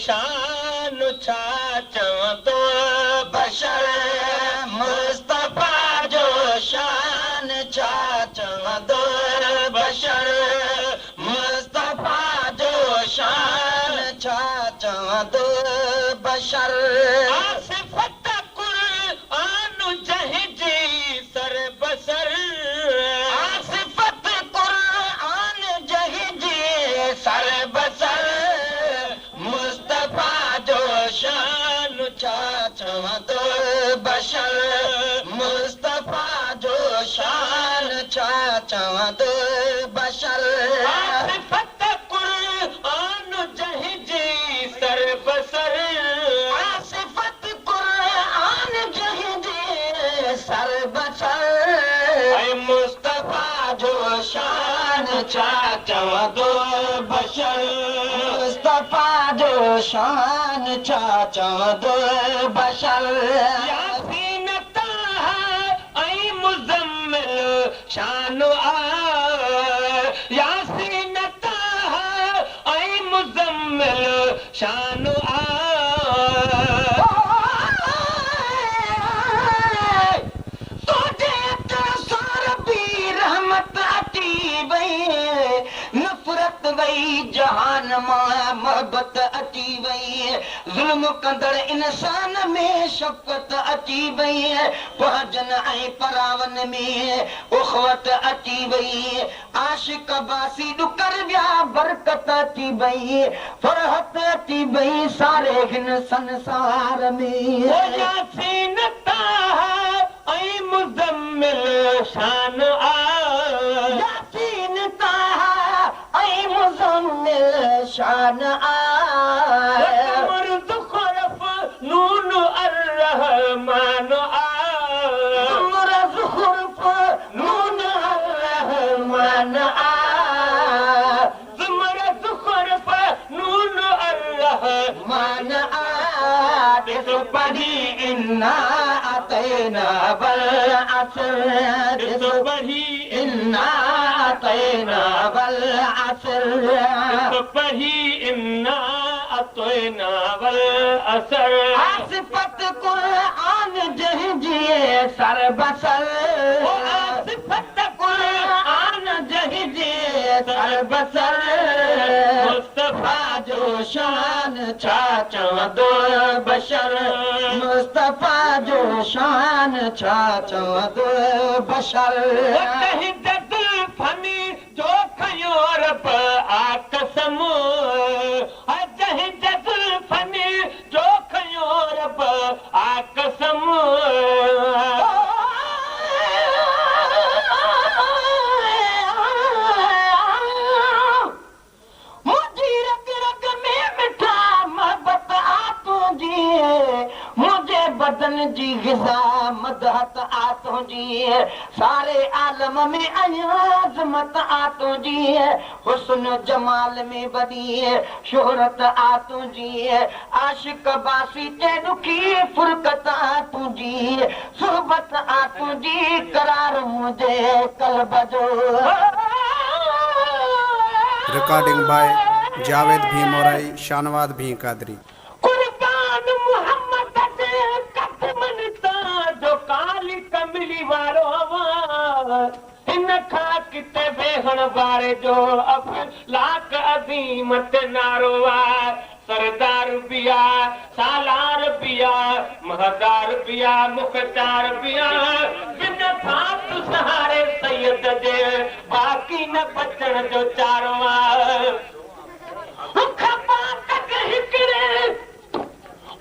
शान छा चवंदो बशर मुस्तफा जो शान छा चवंदो बशर मुस्तफा जो शान छा चवंदो बशर आसिफत कुरान जंहिंजी सर बसर आसिफत कुरान जंहिंजी सर बसर मुस्तफा जो शान छा चवंदो बशर मुस्तफा जो शान छा चवंदो बशर आसिफत कुरान जंहिंजी सर बसर आसिफत कुरान जंहिंजी सर बसर ऐ मुस्तफा जो शान छा चवंदो बशर मुस्तफा जो शान छा चवंदो बशर यासीन ताहा ऐ मुज़म्मिल शान आ यासीन ताहा ऐ मुज़म्मिल शान आ नफ़रत वई जहान मां मोहब्बत अची वई ज़ुल्म कंदड़ इंसान में शफ़क़त अची वई पहजन ऐं परावन में उख़वत अची वई आशिक बासी ॾुकर विया बरकत अची वई फ़रहत अची वई सारे हिन संसार में यासीन ताहा ऐं मुज़म्मिल शान आ यासीन ताहा ऐ मुज़म्मिल शान आ मर्द खरफ नून अर्रहमान आ मर्द खरफ नून अर्रहमान आ मर्द खरफ नून अर्रहमान आ दिस पढ़ी इन्ना अतैना बल असर दिस पढ़ी इन्ना अतैना बल असर पढ़ी इन्ना अतैना बल असर आसिफत कुरान जंहिंजी सर बसर आसिफत कुरान जंहिंजी सर बसर मुस्तफा जो शान छा चवंदो बशर मुस्तफा जो शान छा चवंदो बशर फनी जो खयो रब आकसम जंहिंजे ज़ुल्फ़नी जो खयो रब आकसम मुंहिंजी रग रग में मिठा मोहब्बत आ तुंहिंजी मुझे बदन जी ग़िज़ा मदहत आ तुंहिंजी सारे आलम में अज़मत आ तुंहिंजी हुस्न जमाल में वॾी शोहरत आ तुंहिंजी आशिक बासी ते ॾुखी फुरकत आ तुंहिंजी सुहबत आ तुंहिंजी करार मुंहिंजे क़ल्ब जो रिकॉर्डिंग बाय जावेद भी मोराई शानवाद भी कादरी कुर्बान मोहम्मद दे कदमन ता जो काली कमली वारो इन खां किते वेहण वारे जो अफ़लाक अज़ीमत नारो सरदार बिया सालार बिया महदार बिया मुख्तार बिया बिन फात सहारे सैयद जे बाकी न बचण जो चारो खपा तक हिकड़े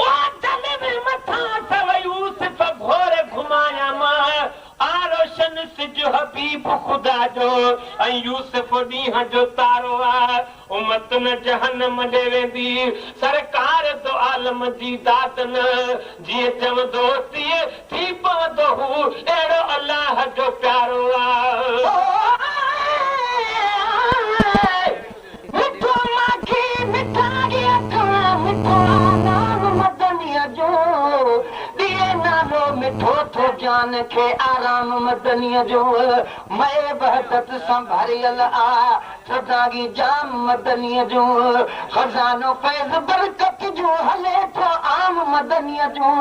ओ चले में मथा सब यूसुफ घोर घुमाया मां आरोशन सिज हबीब खुदा जो ऐं यूसुफ ॾींहं जो तारो आहे उमत न जहन्नम ॾे वेंदी सरकार दो आलम जी दात न जीअं चवंदो तीअं थी पवंदो हू अहिड़ो अलाह जो प्यारो आहे मिठो माखी मिठाई मिठो नाम मदनीअ जो नालो मिठो थो जान खे आराम मदनीअ जो मए बहदत सां भरियल आ सदागी जाम मदनीअ जो खजानो फैज़ बरकत जो हले थो आम मदनीअ जो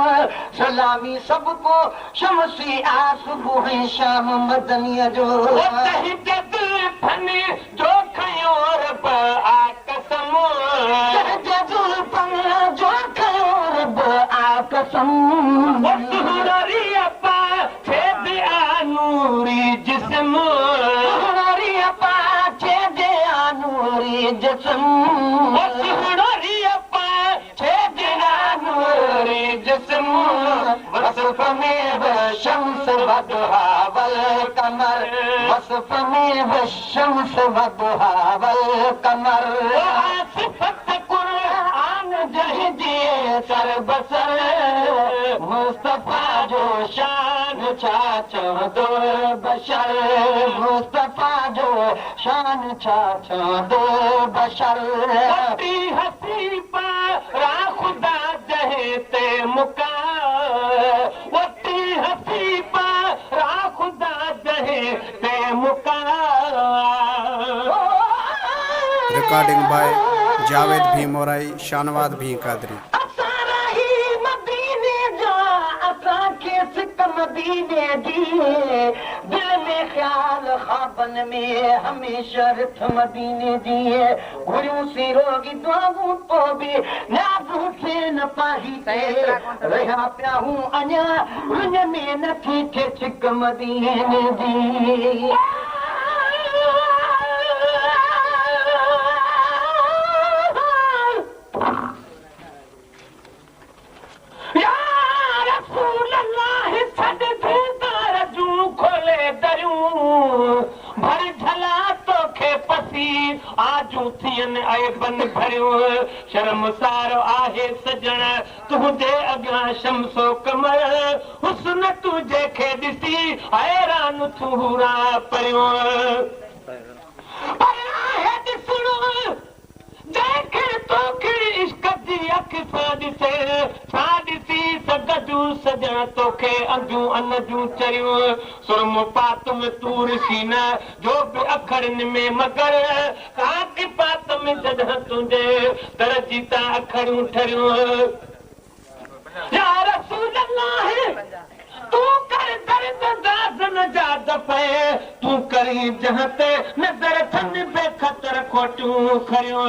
सलामी सबको शमसी आ सुबुह शाम मदनीअ जो फनी जो खयो रब आ कसम जो खयो रब आ कसम नूरी जिस्म नूरी जिस्म नूरी जिस्म वसफ में शम्स वदुहा वल कमर वसफ में शम्स वदुहा वल कमर सिफत कुरान जह दिए सर बसर मुस्तफा जो शान छा चवंदो बशर मुस्तफा जो शान छा चवंदो बशर हसी पारा खुदा जहे ते मुका वती हसी पारा खुदा जहे ते मुका रिकॉर्डिंग बाय जावेद भी मोराई शानवाद भी कादरी मदीने दिए दिल में ख्याल ख्वाबन में हमेशा रिथ मदीने दिए घुरियूं सी रोगी दुआऊं तो भी नाज़ से न पाही ते रहा पिया हूं अञा रुन में नथी थे छिक मदीने दी आजू थियन आए बन भरियो शर्मसार आहे सजण तुझे अॻियां शमसो कमर हुस्न तुझे खे ॾिसी हैरान थूरा परियो जंहिंखे तोखे इश्क जी अख सां ॾिसे छा ॾिसी सघजूं सजण तोखे अंजूं अन जूं चरियूं सुरम पात में तूर सीना जो बि अखरनि में मगर काक पात में जॾहिं तुंहिंजे दर जी तां अखरियूं ठरियूं या रसूल अल्लाह तू कर दर्द दाज़न जा दफ़े तू करी जहां ते नज़र थन बेखतर खोटियूं खरियूं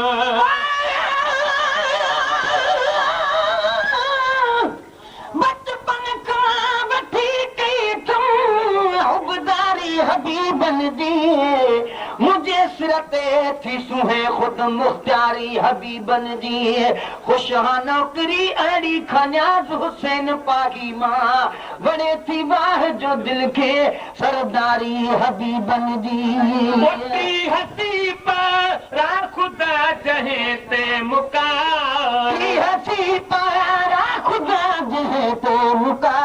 बचपन खां वठी कई तुम उबदारी हबीबन दी मुझे सिर ते थी सुहे खुद मुख्तारी हबीबन जी खुशहा नौकरी अड़ी खन्याज हुसैन पागी मां बड़े थी वाह जो दिल के सरदारी हबीबन जी हसी पारा खुदा जहे ते मुका हसी पारा खुदा जहे ते मुका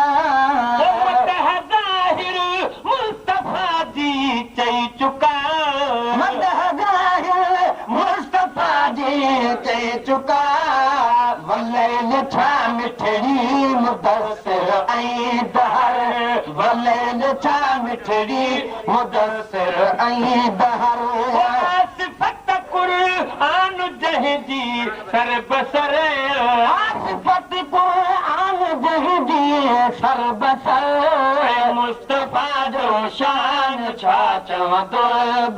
मुस्तफा जी चई चुका मुस्तफा जी चई चुका वलैल छा मिठड़ी मुदस्सिर ऐं दहर वलैल छा मिठड़ी मुदस्सिर ऐं दहर सिफत कुरान जंहिंजी सर बसर सिफत कुरान जंहिंजी सर बसर मुस्तफा जो शान छा चवंदो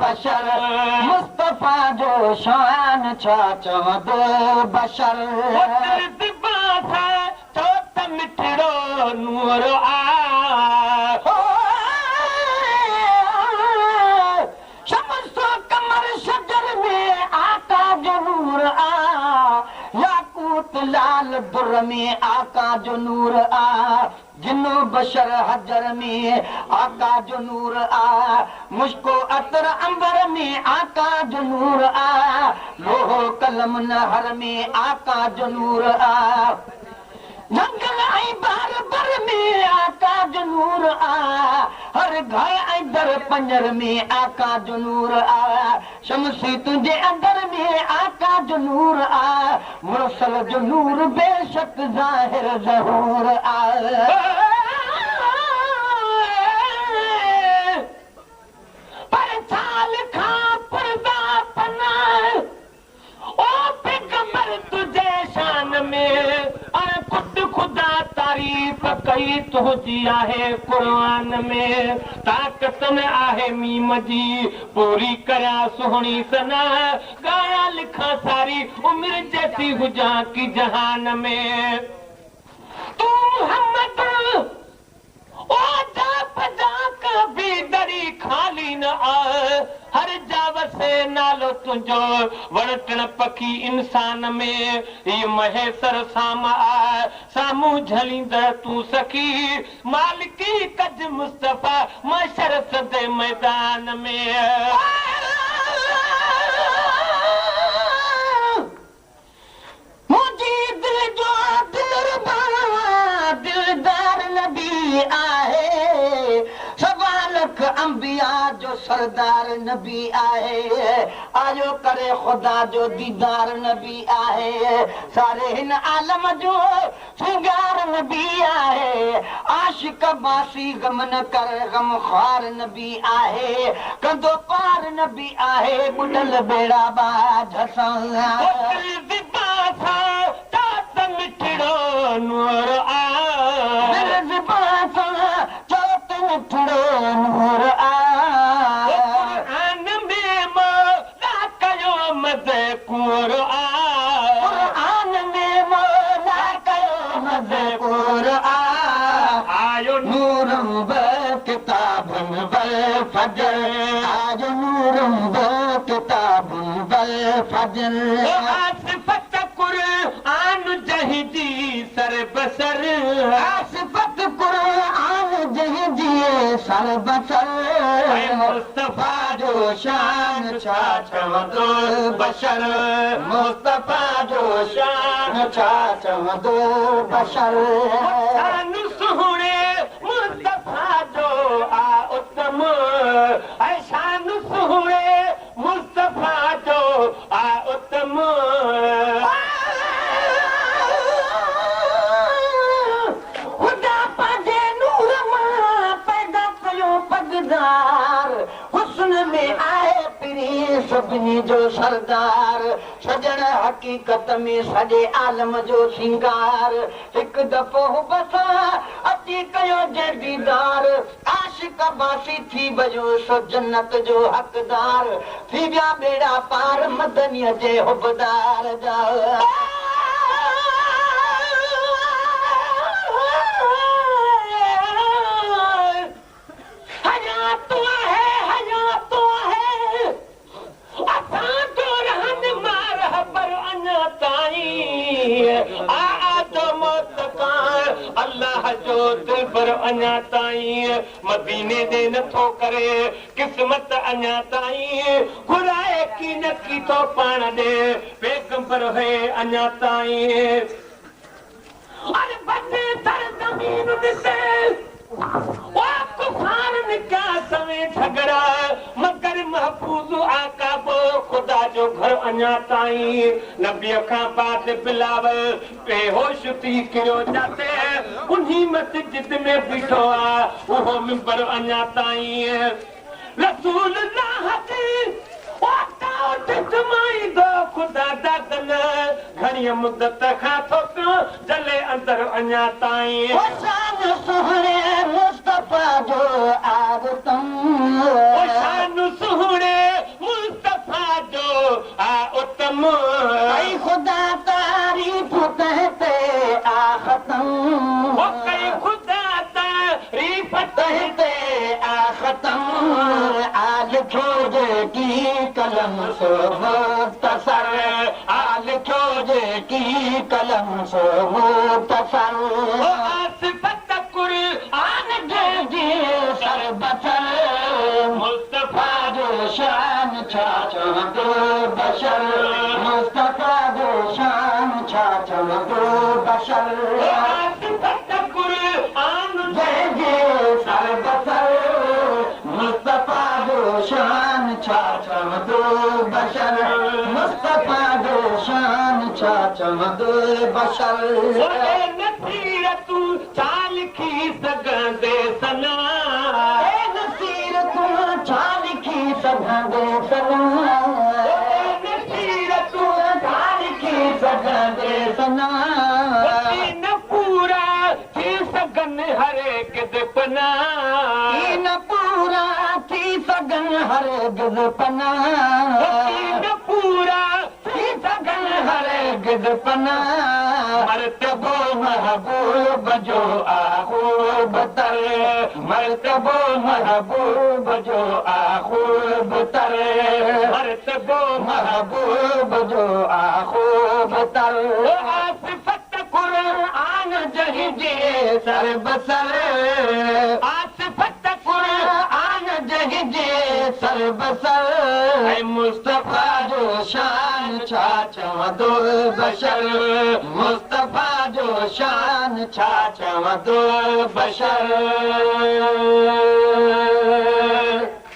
बशर मुस्तफा जो शान छा चवंदो बशर तो त मिठड़ो नूर आ शमसो कमर शजर में आका जो नूर आ याकूत लाल दुर में आका जो नूर आ जिन्नो बशर हजर में आका जो नूर आ मुश्को अतर अंबर में आका जो नूर आ लोहो कलम नहर में आका जो नूर आ जंगल ऐं बार बर में आका जो नूर आ हर घर ऐं दर पंजर में आका जो नूर आ शमसी तुंहिंजे अंदर में आका जो नूर आ मुरसल जो नूर बेशक ज़ाहिर ज़हूर आ पर साल खां पर्दा कई तुंहिंजी आहे क़ुरान में ताक़त न आहे मीम जी पूरी करियां सुहिणी सना ॻाया लिखां सारी उमिरि जेसी हुजां की जहान में तू मोहम्मद ओ जा पजा कभी दरी खाली न आ हर जाव से नालो तुंहिंजो वणटण पखी इंसान में ये महेसर साम आ साम्हूं झलींदड़ तूं सखी मालिकी कज मुस्तफ़ा मशर सदे मैदान में मुंहिंजी दिल जो दिलदार नबी आहे सवा लख अंबिया जो सरदार नबी आहे आयो करे खुदा जो दीदार नबी आहे सारे हिन आलम जो सिंगार नबी आहे आशिक बासी गम न कर गम ख़्वार नबी आहे कंदो पार नबी आहे बुॾल बेड़ा बाझ सां मिठड़ो नूर आ नूर क़ुरान में मौला कयो मदे कुर आ क़ुरान में मौला कयो मदे कुर आयो नूरम ब किताबन बल फजर आयो नूरम ब किताबन बल फजर आसिफत क़ुरान जहिजी सर बसर आसिफत क़ुरान जहिजी सर बसर मुस्तफ़ा जो शान छा चवंदो बशर मुस्तफ़ा जो शान छा चवंदो बशर शान सुहिणे मुस्तफ़ा जो आ उत्तम ऐं शान सुहिणे मुस्तफ़ा जो आ उत्तम खुदा पंहिंजे नूर मां पैदा कयो पगदार हुस्न में आहे पिरी सभिनी जो सरदार सजण हक़ीक़त में सॼे आलम जो सिंगार हिकु दफ़ो बस अची कयो जे दीदार आशिक बासी थी वियो सो जन्नत जो हक़दार थी विया बेड़ा पार मदनीअ जे हुबदार जा अल्लाह जो दिल पर अञा ताईं मदीने दे नथो करे किस्मत अञा ताईं घुराए की न की तो पाण दे पैगंबर है अञा ताईं अरे बदे सर जमीन दिसे ओ कुफार निकास में झगड़ा मगर महफूज आका बो खुदा जो घर अञा ताईं नबी खां बाद बिलावल बेहोश थी किरो जाते उन्हीं मस्जिद में बीठो आ वो मिंबर अञा ताईं रसूल अल्लाह जी ओ ताउट जमाई दो खुदा दा दन घणी मुद्दत खां थो जले अंदर अञा ताईं शान सुहिणे मुस्तफ़ा जो आदतम शान सुहिणे मुस्तफ़ा जो आ उत्तम ऐं ख़ुदा तारीफ़ कहते आ ख़तम ओ कई खुदा तारीफ़ कहते आ ख़तम आ लिखो जेकी कलम सो मुख़्तसर आ लिखो जेकी कलम सो मुख़्तसर आसिफत क़ुरान जी सर बसर मुस्तफ़ा जो शान छा चवंदो बशर मुस्तफ़ा जो शान छा चवंदो बशर आसिफत क़ुरान जंहिंजे सर बसर मुस्तफ़ा जो शान छा चवंदो बशर मुस्तफ़ा जो शान छा चवंदो बशर नसीर तूं छा लिखी सघंदे सना नसीर तूं छा लिखी सघंदे सना नसीर तूं छा लिखी सघंदे सना न पूरा थी सघनि पना न पूरा थी सघन हरगिज़ पना न पूरा थी सघन हरगिज़ पना मर्तबो महबूब जो आखूब तर मर्तबो महबूब जो आखूब तर मर्तबो महबूब जो आखूब तर आसिफत कुरान जही जे सर बसर आसिफत कुरान जही जे सर बसर ऐं मुस्तफा जो शान छा चवंदो बशर मुस्तफा जो शान छा चवंदो बशर